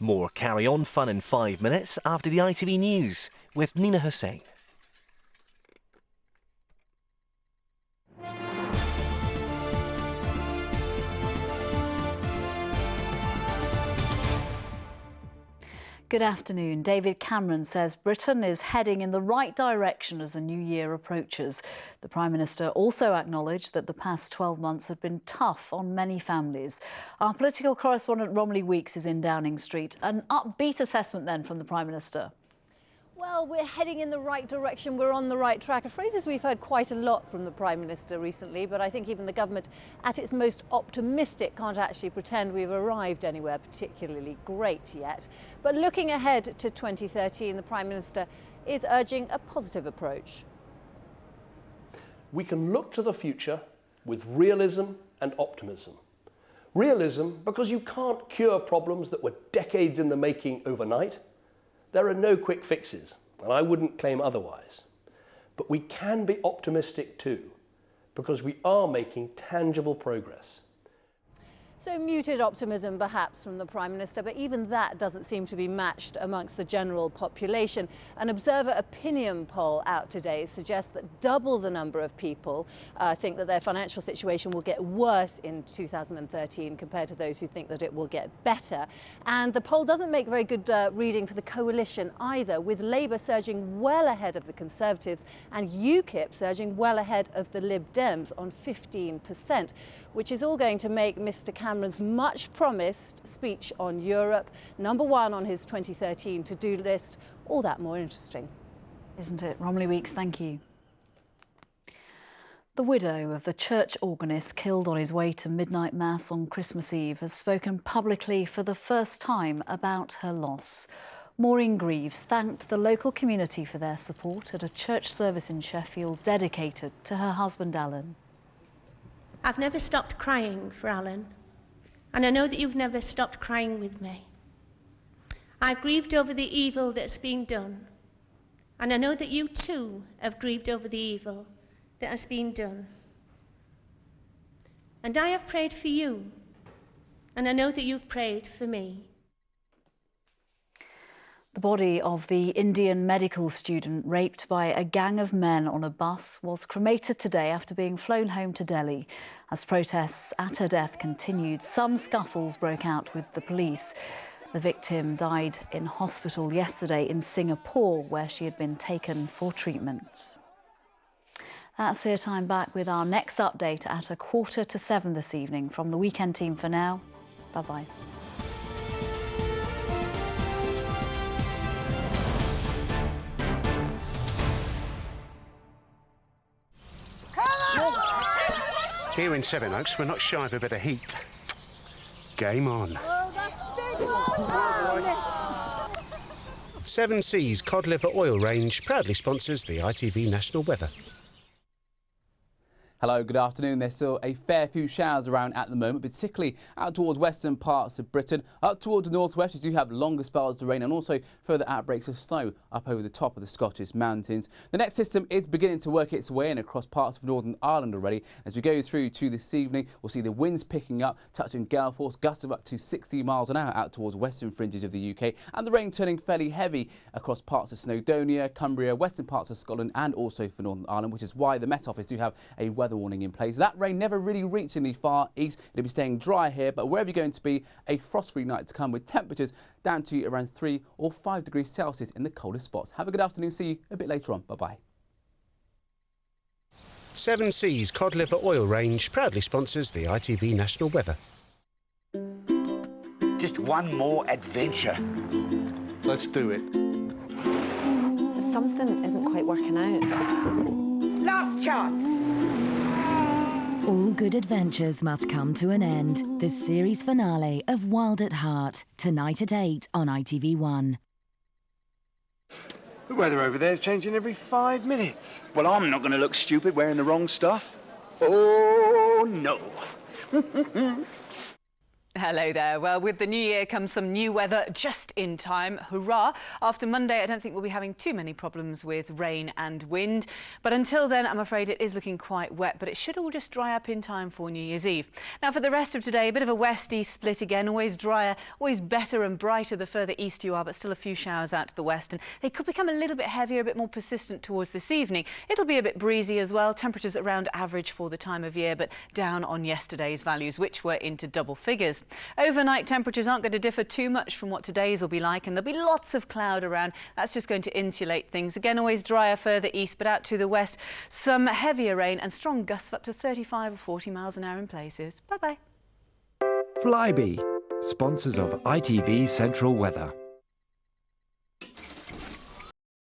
More Carry On Fun in 5 minutes after the ITV News with Nina Hussein. Good afternoon. David Cameron says Britain is heading in the right direction as the new year approaches. The Prime Minister also acknowledged that the past 12 months have been tough on many families. Our political correspondent Romilly Weeks is in Downing Street. An upbeat assessment then from the Prime Minister. Well, we're heading in the right direction, we're on the right track. Phrases we've heard quite a lot from the Prime Minister recently, but I think even the government at its most optimistic can't actually pretend we've arrived anywhere particularly great yet. But looking ahead to 2013, the Prime Minister is urging a positive approach. We can look to the future with realism and optimism. Realism because you can't cure problems that were decades in the making overnight. There are no quick fixes, and I wouldn't claim otherwise. But we can be optimistic too, because we are making tangible progress. So muted optimism perhaps from the Prime Minister, but even that doesn't seem to be matched amongst the general population. An Observer opinion poll out today suggests that double the number of people think that their financial situation will get worse in 2013 compared to those who think that it will get better. And the poll doesn't make very good reading for the coalition either, with Labour surging well ahead of the Conservatives and UKIP surging well ahead of the Lib Dems on 15%, which is all going to make Mr Cameron's much promised speech on Europe, #1 on his 2013 to-do list, all that more interesting. Isn't it? Romilly Weeks, thank you. The widow of the church organist killed on his way to midnight mass on Christmas Eve has spoken publicly for the first time about her loss. Maureen Greaves thanked the local community for their support at a church service in Sheffield dedicated to her husband Alan. I've never stopped crying for Alan, and I know that you've never stopped crying with me. I've grieved over the evil that's been done, and I know that you too have grieved over the evil that has been done. And I have prayed for you, and I know that you've prayed for me. The body of the Indian medical student raped by a gang of men on a bus was cremated today after being flown home to Delhi. As protests at her death continued, some scuffles broke out with the police. The victim died in hospital yesterday in Singapore, where she had been taken for treatment. That's it. I'm back with our next update at 6:45 this evening. From the Weekend Team for now, bye-bye. Here in Sevenoaks, we're not shy of a bit of heat. Game on. Seven Seas Cod Liver Oil range proudly sponsors the ITV National Weather. Hello, good afternoon. There's still a fair few showers around at the moment, particularly out towards western parts of Britain. Up towards the northwest, you do have longer spells of rain and also further outbreaks of snow up over the top of the Scottish mountains. The next system is beginning to work its way in across parts of Northern Ireland already. As we go through to this evening, we'll see the winds picking up, touching gale force, gusts of up to 60 miles an hour out towards western fringes of the UK, and the rain turning fairly heavy across parts of Snowdonia, Cumbria, western parts of Scotland, and also for Northern Ireland, which is why the Met Office do have a weather warning in place. That rain never really reaching the far east. It'll be staying dry here, but wherever you're going to be, a frost-free night to come with temperatures down to around 3 or 5 degrees Celsius in the coldest spots. Have a good afternoon. See you a bit later on. Bye-bye. Seven Seas Cod Liver Oil range proudly sponsors the ITV National Weather. Just one more adventure. Let's do it. Something isn't quite working out. Last chance. All good adventures must come to an end. The series finale of Wild at Heart, tonight at 8 on ITV1. The weather over there is changing every 5 minutes. Well, I'm not going to look stupid wearing the wrong stuff. Oh, no. Hello there. Well, with the new year comes some new weather just in time. Hurrah! After Monday, I don't think we'll be having too many problems with rain and wind. But until then, I'm afraid it is looking quite wet, but it should all just dry up in time for New Year's Eve. Now, for the rest of today, a bit of a west-east split again, always drier, always better and brighter the further east you are, but still a few showers out to the west. And they could become a little bit heavier, a bit more persistent towards this evening. It'll be a bit breezy as well. Temperatures around average for the time of year, but down on yesterday's values, which were into double figures. Overnight temperatures aren't going to differ too much from what today's will be like, and there'll be lots of cloud around. That's just going to insulate things. Again, always drier further east, but out to the west, some heavier rain and strong gusts of up to 35 or 40 miles an hour in places. Bye-bye. Flybe, sponsors of ITV Central Weather.